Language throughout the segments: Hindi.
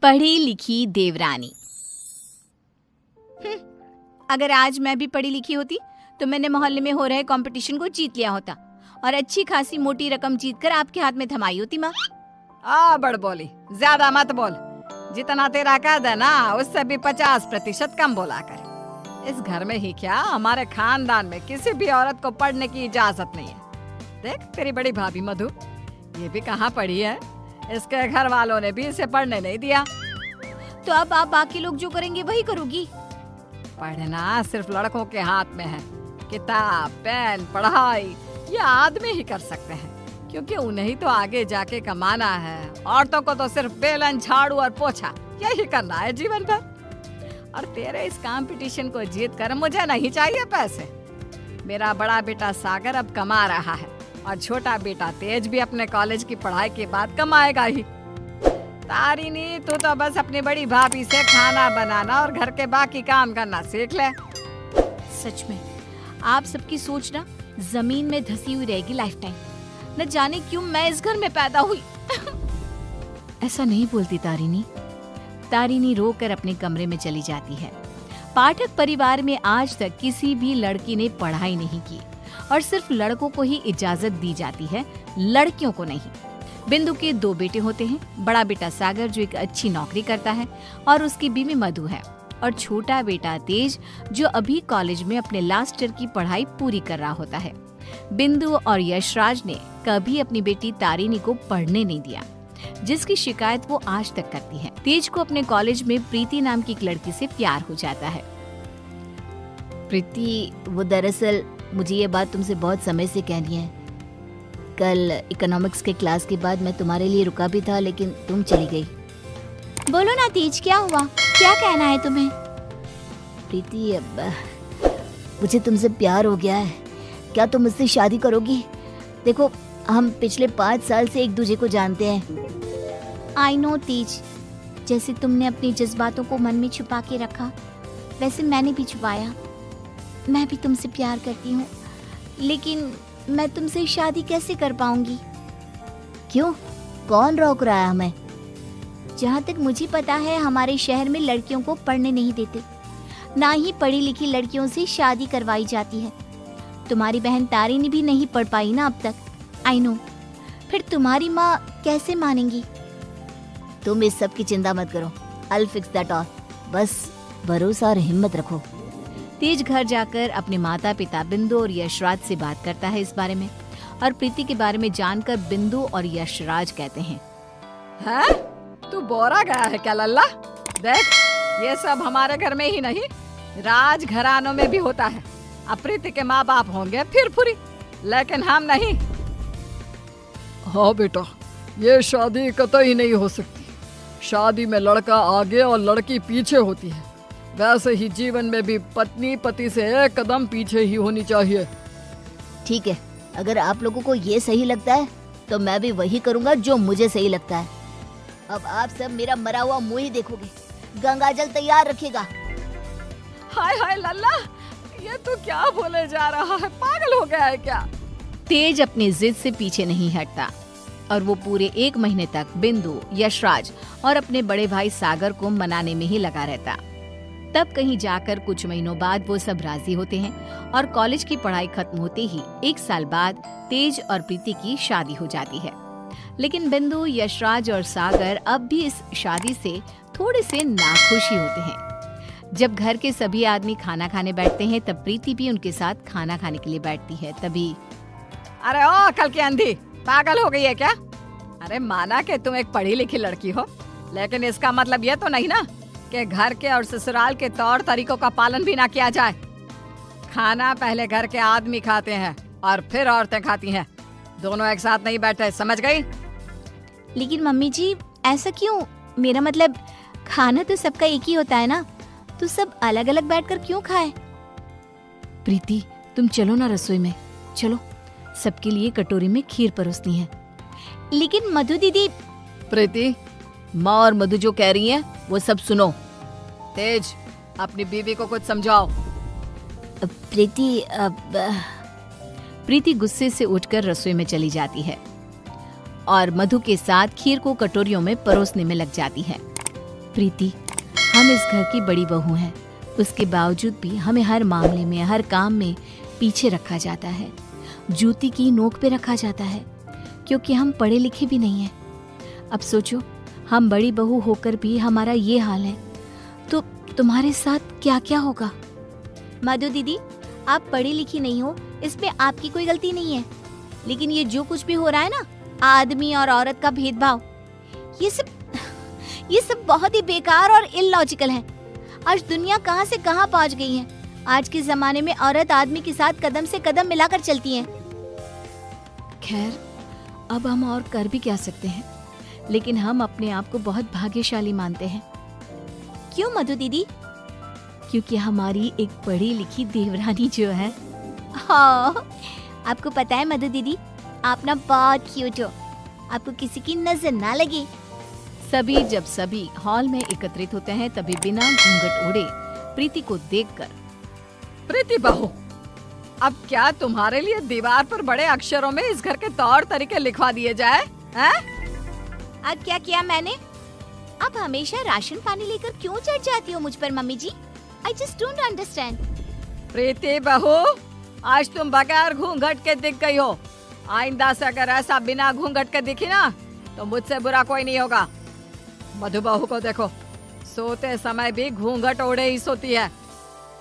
पढ़ी लिखी देवरानी। अगर आज मैं भी पढ़ी लिखी होती तो मैंने मोहल्ले में हो रहे कंपटीशन को जीत लिया होता और अच्छी खासी मोटी रकम जीतकर आपके हाथ में थमाई होती। माँ बड़ बोली, ज्यादा मत बोल। जितना तेरा कद है ना उससे भी 50% कम बोला कर। इस घर में ही क्या, हमारे खानदान में किसी भी औरत को पढ़ने की इजाजत नहीं है। देख तेरी बड़ी भाभी मधु, ये भी कहाँ पढ़ी है, इसके घर वालों ने भी इसे पढ़ने नहीं दिया। तो अब आप बाकी लोग जो करेंगे वही करोगी? पढ़ना सिर्फ लड़कों के हाथ में है। किताब, पेन, पढ़ाई ये आदमी ही कर सकते हैं, क्योंकि उन्हें ही तो आगे जाके कमाना है। औरतों को तो सिर्फ बेलन, झाड़ू और पोछा यही करना है जीवन भर। और तेरे इस कंपटीशन को जीत कर मुझे नहीं चाहिए पैसे। मेरा बड़ा बेटा सागर अब कमा रहा है और छोटा बेटा तेज भी अपने कॉलेज की पढ़ाई के बाद कमाएगा ही। तारिणी, तू तो बस अपनी बड़ी भाभी से खाना बनाना और घर के बाकी काम करना सीख ले। सच में आप सबकी सोच ना जमीन में धसी हुई रहेगी लाइफ टाइम। न जाने क्यों मैं इस घर में पैदा हुई। ऐसा नहीं बोलती तारिणी। तारिणी रोकर अपने कमरे में चली जाती है। पाठक परिवार में आज तक किसी भी लड़की ने पढ़ाई नहीं की और सिर्फ लड़कों को ही इजाजत दी जाती है, लड़कियों को नहीं। बिंदु के 2 बेटे होते हैं। बड़ा बेटा सागर जो एक अच्छी नौकरी करता है और उसकी बीवी मधु है, और छोटा बेटा तेज जो अभी कॉलेज में अपने लास्ट ईयर की पढ़ाई पूरी कर रहा होता है। बिंदु और यशराज ने कभी अपनी बेटी तारिणी को पढ़ने नहीं दिया, जिसकी शिकायत वो आज तक करती है। तेज को अपने कॉलेज में प्रीति नाम की एक लड़की से प्यार हो जाता है। प्रीति, वो दरअसल मुझे ये बात तुमसे बहुत समय से कहनी है। कल इकोनॉमिक्स के क्लास के बाद मैं तुम्हारे लिए रुका भी था, लेकिन तुम चली गई। बोलो ना तेज, क्या हुआ? क्या कहना है तुम्हें? प्रीति, अब मुझे तुमसे प्यार हो गया है। क्या तुम मुझसे शादी करोगी? देखो, हम पिछले 5 साल से एक दूसरे को जानते हैं। आई नो तेज, जैसे तुमने अपने जज्बातों को मन में छुपा के रखा, वैसे मैंने भी छुपाया। मैं भी तुमसे प्यार करती हूँ, लेकिन मैं तुमसे शादी कैसे कर पाऊंगी? क्यों? कौन रोक रहा है हमें? जहाँ तक मुझे पता है हमारे शहर में लड़कियों को पढ़ने नहीं देते, ना ही पढ़ी लिखी लड़कियों से शादी करवाई जाती है। तुम्हारी बहन तारिणी भी नहीं पढ़ पाई ना अब तक। आई नो, फिर तुम्हारी माँ कैसे मानेंगी? तुम इस सब की चिंता मत करो। I'll fix that all। बस भरोसा और हिम्मत रखो। तेज घर जाकर अपने माता पिता बिंदु और यशराज से बात करता है इस बारे में, और प्रीति के बारे में जानकर बिंदु और यशराज कहते हैं, तू बोरा गया है क्या लल्ला? देख, ये सब हमारे घर में ही नहीं, राज घरानों में भी होता है। अब प्रीति के माँ बाप होंगे फिर पूरी, लेकिन हम नहीं। हाँ बेटा, ये शादी कतई नहीं हो सकती। शादी में लड़का आगे और लड़की पीछे होती है। वैसे ही जीवन में भी पत्नी पति से एक कदम पीछे ही होनी चाहिए। ठीक है, अगर आप लोगों को ये सही लगता है तो मैं भी वही करूँगा जो मुझे सही लगता है। अब आप सब मेरा मरा हुआ मुंह ही देखोगे। गंगाजल तैयार रखिएगा। हाय हाय लल्ला, ये तू क्या बोले जा रहा है? पागल हो गया है क्या? तेज अपनी जिद से पीछे नहीं हटता और वो पूरे 1 महीने तक बिंदु, यशराज और अपने बड़े भाई सागर को मनाने में ही लगा रहता। तब कहीं जाकर कुछ महीनों बाद वो सब राजी होते हैं और कॉलेज की पढ़ाई खत्म होते ही 1 साल बाद तेज और प्रीति की शादी हो जाती है। लेकिन बिंदु, यशराज और सागर अब भी इस शादी से थोड़े से नाखुश ही होते हैं। जब घर के सभी आदमी खाना खाने बैठते हैं तब प्रीति भी उनके साथ खाना खाने के लिए बैठती है। तभी अरे ओ कल की अंधी, पागल हो गई है क्या? अरे माना कि तुम एक पढ़ी लिखी लड़की हो, लेकिन इसका मतलब ये तो नहीं ना कि घर के और ससुराल के तौर तरीकों का पालन भी ना किया जाए। खाना पहले घर के आदमी खाते हैं और फिर औरतें खाती हैं, दोनों एक साथ नहीं बैठे, समझ गई? लेकिन मम्मी जी, ऐसा क्यों? मेरा मतलब खाना तो सबका एक ही होता है ना, तो सब अलग अलग बैठकर क्यों खाए? प्रीति, तुम चलो ना रसोई में, चलो, सबके लिए कटोरी में खीर परोसनी है। लेकिन मधु दीदी। प्रीति, माँ और मधु जो कह रही हैं वो सब सुनो। तेज, अपनी बीवी को कुछ समझाओ। प्रीति गुस्से से उठकर रसोई में चली जाती है और मधु के साथ खीर को कटोरियों में परोसने में लग जाती है। प्रीति, हम इस घर की बड़ी बहू हैं, उसके बावजूद भी हमें हर मामले में, हर काम में पीछे रखा जाता है, जूती की नोक पे रखा जाता है, क्योंकि हम पढ़े लिखे भी नहीं हैं। अब सोचो, हम बड़ी बहू होकर भी हमारा ये हाल है, तो तुम्हारे साथ क्या क्या होगा। मधु दीदी, आप पढ़ी लिखी नहीं हो, इसमें आपकी कोई गलती नहीं है, लेकिन ये जो कुछ भी हो रहा है ना, आदमी और औरत का भेदभाव, ये सब बहुत ही बेकार और इलॉजिकल है। आज दुनिया कहाँ से कहाँ पहुँच गई है। आज के जमाने में औरत आदमी के साथ कदम से कदम मिलाकर चलती है। खैर, अब हम और कर भी क्या सकते हैं, लेकिन हम अपने आप को बहुत भाग्यशाली मानते हैं। क्यों मधु दीदी? क्योंकि हमारी एक पढ़ी लिखी देवरानी जो है। हाँ, आपको पता है मधु दीदी, आप ना बहुत क्यूट हो, आपको किसी की नजर ना लगे। जब सभी हॉल में एकत्रित होते हैं, तभी बिना घूंघट ओढ़े प्रीति को देखकर, प्रीति बहू, अब क्या तुम्हारे लिए दीवार पर बड़े अक्षरों में इस घर के तौर तरीके लिखवा दिए जाए? हैं? अब क्या किया मैंने? आप हमेशा राशन पानी लेकर क्यों चढ़ जाती हो मुझ पर mummy ji? I just don't understand. Preeti बहू, आज तुम बगैर घूंघट के दिख गई हो। आइंदा से अगर ऐसा बिना घूंघट के दिखी ना, तो मुझसे बुरा कोई नहीं होगा। मधु बहू को देखो, सोते समय भी घूंघट ओढ़े ही सोती है,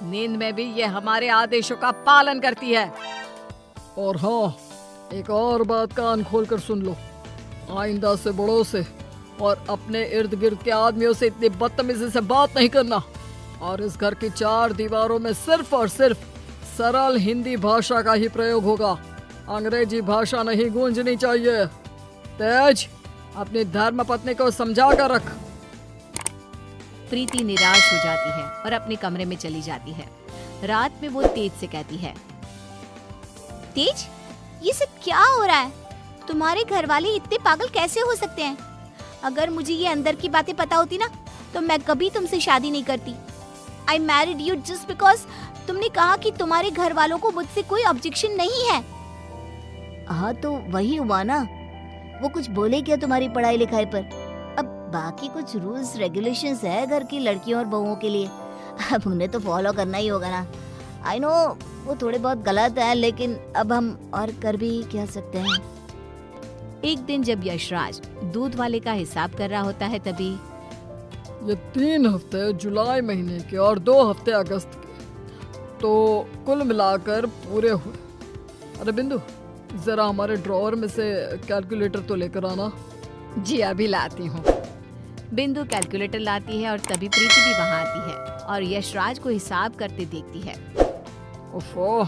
नींद में भी ये हमारे आदेशों का पालन करती है। और हाँ, एक और बात कान खोल कर सुन लो, आइंदा से बड़ों से और अपने इर्द गिर्द के आदमियों से इतनी बदतमीजी से बात नहीं करना, और इस घर की 4 दीवारों में सिर्फ और सिर्फ सरल हिंदी भाषा का ही प्रयोग होगा। अंग्रेजी भाषा नहीं गूंजनी चाहिए। तेज, अपनी धर्म पत्नी को समझा कर रख। प्रीति निराश हो जाती है और अपने कमरे में चली जाती है। रात में वो तेज से कहती है, तेज, ये सब क्या हो रहा है? तुम्हारे घर वाले इतने पागल कैसे हो सकते हैं? अगर मुझे ये अंदर की बातें पता होती ना, तो मैं कभी तुमसे शादी नहीं करती। I married you just because तुमने कहा कि तुम्हारे घर वालों को मुझसे कोई ऑब्जेक्शन नहीं है। हाँ, तो वही हुआ ना, वो कुछ बोले क्या तुम्हारी पढ़ाई लिखाई पर? अब बाकी कुछ रूल्स रेगुलेशंस है घर की लड़कियों और बहुओं के लिए, अब उन्हें तो फॉलो करना ही होगा ना। आई नो वो थोड़े बहुत गलत है, लेकिन अब हम और कर भी क्या सकते हैं। एक दिन जब यशराज दूध वाले का हिसाब कर रहा होता है, तभी ये 3 हफ्ते जुलाई महीने के और 2 हफ्ते अगस्त के, तो कुल मिलाकर पूरे हुए। अरे बिंदु, जरा हमारे ड्रॉअर में से कैलकुलेटर तो लेकर आना। जी अभी लाती हूँ। बिंदु कैलकुलेटर लाती है और तभी प्रीति भी वहाँ आती है और यशराज को हिसाब करते देखती है। ओफो,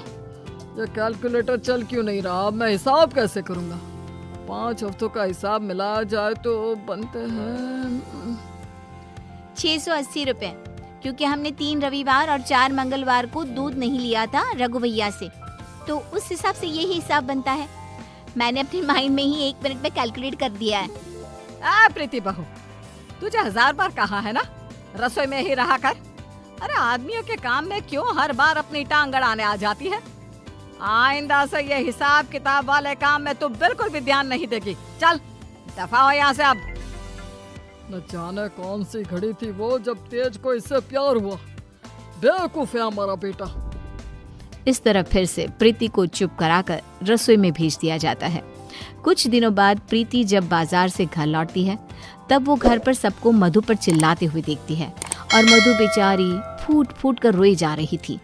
ये कैलकुलेटर चल क्यों नहीं रहा? अब मैं हिसाब कैसे करूँगा? 5 हफ्तों का हिसाब मिलाया जाए तो बनते हैं 680 रुपए, क्योंकि हमने 3 रविवार और 4 मंगलवार को दूध नहीं लिया था रघु भैया से, तो उस हिसाब से यही हिसाब बनता है। मैंने अपने माइंड में ही 1 मिनट में कैलकुलेट कर दिया है। प्रीति बहू, तुझे 1000 बार कहा है ना, रसोई में ही रहा कर। अरे आदमियों के काम में क्यों हर बार अपनी टांग अड़ाने आ जाती है? आइंदा से ये हिसाब किताब वाले काम में तू बिल्कुल भी ध्यान नहीं देगी। चल दफा हो यहाँ से अब। न जाने कौन सी घड़ी थी वो जब तेज को इससे प्यार हुआ। बेवकूफ है हमारा बेटा। इस तरह फिर से प्रीति को चुप कराकर रसोई में भेज दिया जाता है। कुछ दिनों बाद प्रीति जब बाजार से घर लौटती है, तब वो घर पर सबको मधु पर चिल्लाते हुए देखती है और मधु बेचारी फूट फूट कर रोई जा रही थी।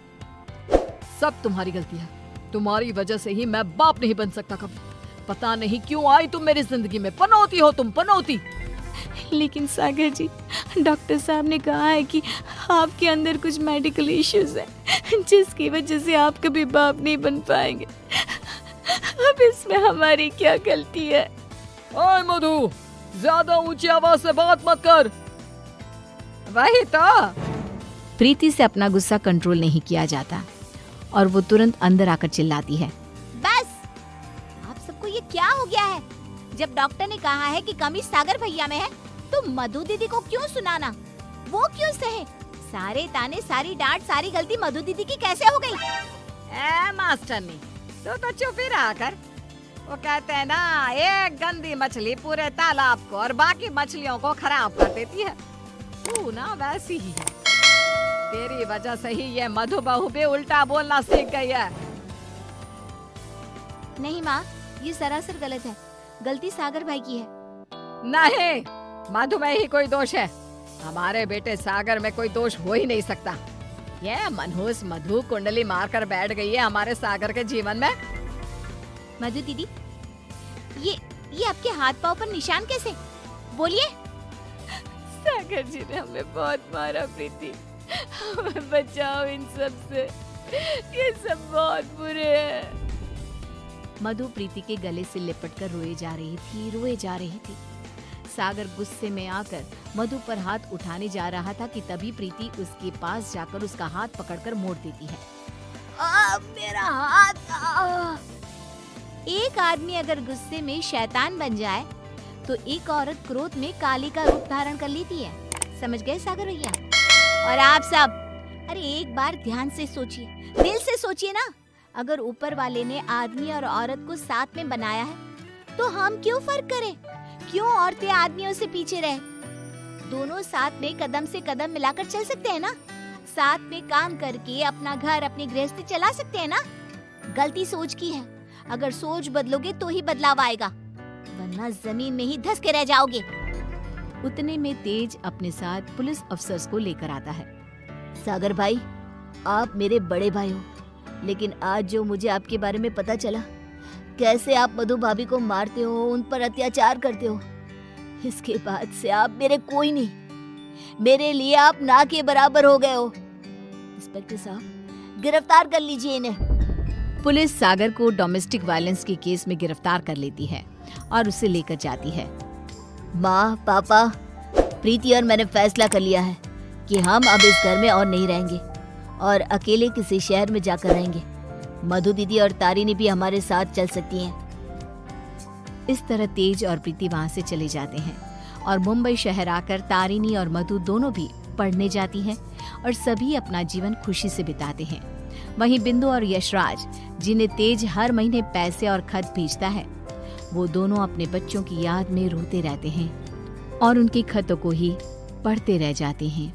सब तुम्हारी गलती है, तुम्हारी वजह से ही मैं बाप नहीं बन सकता कभी। पता नहीं क्यों आई तुम मेरी जिंदगी में। पनौती हो तुम, पनौती। लेकिन सागर जी, डॉक्टर साहब ने कहा है कि आपके अंदर कुछ मेडिकल इश्यूज हैं, जिसकी वजह से आप कभी बाप नहीं बन पाएंगे। अब इसमें हमारी क्या गलती है? ओए मधु, ज्यादा ऊंची आवाज से बात मत कर। वही तो। प्रीति से अपना गुस्सा कंट्रोल नहीं किया जाता और वो तुरंत अंदर आकर चिल्लाती है, बस, आप सबको ये क्या हो गया है? जब डॉक्टर ने कहा है कि कमी सागर भैया में है, तो मधु दीदी को क्यों सुनाना? वो क्यों सहे? सारे ताने, सारी डांट, सारी गलती मधु दीदी की कैसे हो गई? मास्टरनी, तू तो चुप ही रहा कर। वो कहते हैं ना, एक गंदी मछली पूरे तालाब को और बाकी मछलियों को खराब कर देती है। तू ना वैसी ही है। तेरी वजह से ही ये मधु बहू भी उल्टा बोलना सीख गई है। नहीं माँ, ये सरासर गलत है। गलती सागर भाई की है। नहीं, मधु में ही कोई दोष है। हमारे बेटे सागर में कोई दोष हो ही नहीं सकता। ये मनहूस मधु कुंडली मारकर बैठ गई है हमारे सागर के जीवन में। मधु दीदी, ये आपके हाथ पाँव पर निशान कैसे? बोलिए। सागर जी ने हमें बहुत मारा प्रीति, हमें बचाओ इन सब से, ये सब बहुत बुरे हैं। मधु प्रीति के गले से लिपटकर रोए जा रही थी। सागर गुस्से में आकर मधु पर हाथ उठाने जा रहा था कि तभी प्रीति उसके पास जाकर उसका हाथ पकड़कर मोड़ देती है। मेरा हाथ! एक आदमी अगर गुस्से में शैतान बन जाए तो एक औरत क्रोध में काली का रूप धारण कर लेती है। समझ गए सागर भैया? और आप सब, अरे एक बार ध्यान से सोचिए, दिल से सोचिए ना। अगर ऊपर वाले ने आदमी और औरत को साथ में बनाया है तो हम क्यों फर्क करें? क्यों औरतें आदमियों से पीछे रहे? दोनों साथ में कदम से कदम मिलाकर चल सकते हैं ना। साथ में काम करके अपना घर, अपनी गृहस्थी चला सकते हैं ना। गलती सोच की है। अगर सोच बदलोगे तो ही बदलाव आएगा, वरना जमीन में ही धंस के रह जाओगे। उतने में तेज अपने साथ पुलिस अफसर्स को लेकर आता है। सागर भाई, आप मेरे बड़े भाई हो, लेकिन आज जो मुझे आपके बारे में पता चला, कैसे आप मधु भाभी को मारते हो, उन पर अत्याचार करते हो, इसके बाद से आप मेरे कोई नहीं। मेरे लिए आप ना के बराबर हो गए हो। इंस्पेक्टर साहब, गिरफ्तार कर लीजिए इन्हें। पुलिस सागर को डोमेस्टिक वायलेंस के केस में गिरफ्तार कर लेती है और उसे लेकर जाती है। माँ, पापा, प्रीति और मैंने फैसला कर लिया है कि हम अब इस घर में और नहीं रहेंगे और अकेले किसी शहर में जाकर रहेंगे। मधु दीदी और तारिनी भी हमारे साथ चल सकती हैं। इस तरह तेज और प्रीति वहां से चले जाते हैं और मुंबई शहर आकर तारिनी और मधु दोनों भी पढ़ने जाती हैं और सभी अपना जीवन खुशी से बिताते हैं। वहीं बिंदु और यशराज, जिन्हें तेज हर महीने पैसे और खत भेजता है, वो दोनों अपने बच्चों की याद में रोते रहते हैं और उनके खतों को ही पढ़ते रह जाते हैं।